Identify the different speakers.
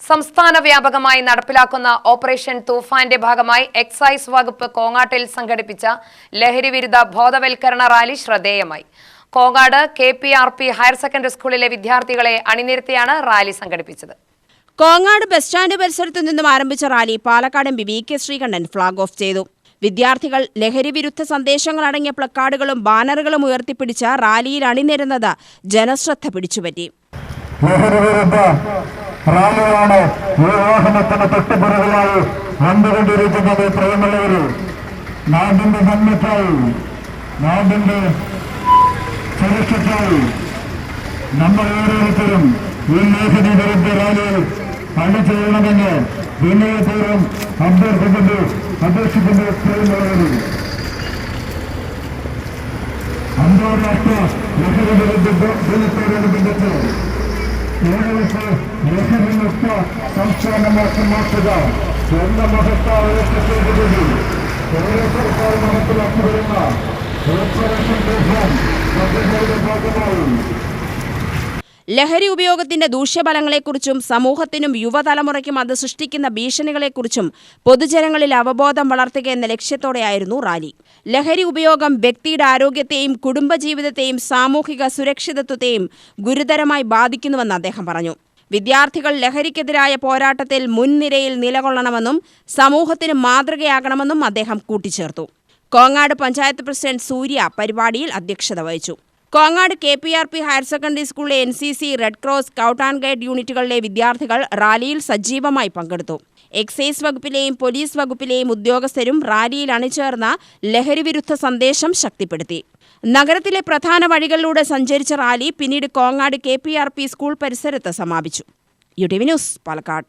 Speaker 1: സംസ്ഥാന വ്യാപകമായി നടപ്പിലാക്കുന്ന ഓപ്പറേഷൻ തൂഫാന്റെ ഭാഗമായി എക്സൈസ് വകുപ്പ് കോങ്ങാട്ടിൽ സംഘടിപ്പിച്ച ലഹരിവിരുദ്ധ ബോധവൽക്കരണ റാലി ശ്രദ്ധേയമായി. കോങ്ങാട് KPRP ഹയർ സെക്കൻഡറി സ്കൂളിലെ വിദ്യാർത്ഥികളെ അണിനിരത്തിയാണ് റാലി സംഘടിപ്പിച്ചത്.
Speaker 2: കോങ്ങാട് ബസ് സ്റ്റാൻഡ് പരിസരത്തു നിന്നും ആരംഭിച്ച rally Palakkad MP VK Sreekandan flag off ചെയ്തു. വിദ്യാർത്ഥികൾ ലഹരിവിരുദ്ധ സന്ദേശങ്ങൾ അടങ്ങിയ പ്ലക്കാർഡുകളും ബാനറുകളും ഉയർത്തിപ്പിടിച്ച റാലിയിൽ അണിനിരുന്നത് ജനശ്രദ്ധ പിടിച്ചുപറ്റി.
Speaker 3: റാലിയാണ് ഈ വാഹനത്തിന് തൊട്ടുപിറകിലായി വന്നുകൊണ്ടിരിക്കുന്നത്. പ്രിയമുള്ളവര്, നാടിന്റെ നന്മയ്ക്കായി, നാടിന്റെ സുരക്ഷയ്ക്കായി നമ്മൾ ഓരോരുത്തരും ഈ ലഹരി വിരുദ്ധ റാലിയിൽ അണിചേരണമെന്ന് വിനയപൂർവ്വം അപേക്ഷിക്കുന്നു. പ്രിയമുള്ളവര്, അന്താരാഷ്ട്ര ലഹരി വിരുദ്ധ ദിനത്തോടനുബന്ധിച്ച് ലഹരിമുക്ത സംസ്ഥാനമാക്കി മാറ്റുക എന്ന മഹത്തായ ലക്ഷ്യത്തോടുകൂടി കേന്ദ്ര സർക്കാർ നടപ്പിലാക്കി വരുന്ന ഓപ്പറേഷൻ തൂഫാൻ പദ്ധതിയുടെ ഭാഗമായി
Speaker 2: ലഹരി ഉപയോഗത്തിന്റെ ദൂഷ്യഫലങ്ങളെക്കുറിച്ചും സമൂഹത്തിനും യുവതലമുറയ്ക്കും അത് സൃഷ്ടിക്കുന്ന ഭീഷണികളെക്കുറിച്ചും പൊതുജനങ്ങളിൽ അവബോധം വളർത്തുക എന്ന ലക്ഷ്യത്തോടെയായിരുന്നു റാലി. ലഹരി ഉപയോഗം വ്യക്തിയുടെ ആരോഗ്യത്തെയും കുടുംബജീവിതത്തെയും സാമൂഹിക സുരക്ഷിതത്വത്തെയും ഗുരുതരമായി ബാധിക്കുന്നുവെന്ന് അദ്ദേഹം പറഞ്ഞു. വിദ്യാർത്ഥികൾ ലഹരിക്കെതിരായ പോരാട്ടത്തിൽ മുൻനിരയിൽ നിലകൊള്ളണമെന്നും സമൂഹത്തിന് മാതൃകയാകണമെന്നും അദ്ദേഹം കൂട്ടിച്ചേർത്തു. കോങ്ങാട് പഞ്ചായത്ത് പ്രസിഡന്റ് സൂര്യ പരിപാടിയിൽ അധ്യക്ഷത വഹിച്ചു. കോങ്ങാട് KPRP ഹയർ സെക്കൻഡറി സ്കൂളിലെ NCC, Red Cross, scout and guide യൂണിറ്റുകളിലെ വിദ്യാർത്ഥികൾ റാലിയിൽ സജീവമായി പങ്കെടുത്തു. എക്സൈസ് വകുപ്പിലെയും പോലീസ് വകുപ്പിലെയും ഉദ്യോഗസ്ഥരും റാലിയിൽ അണിചേർന്ന ലഹരിവിരുദ്ധ സന്ദേശം ശക്തിപ്പെടുത്തി. നഗരത്തിലെ പ്രധാന വഴികളിലൂടെ സഞ്ചരിച്ച റാലി പിന്നീട് കോങ്ങാട് KPRP സ്കൂൾ പരിസരത്ത് സമാപിച്ചു. UTV news, Palakkad.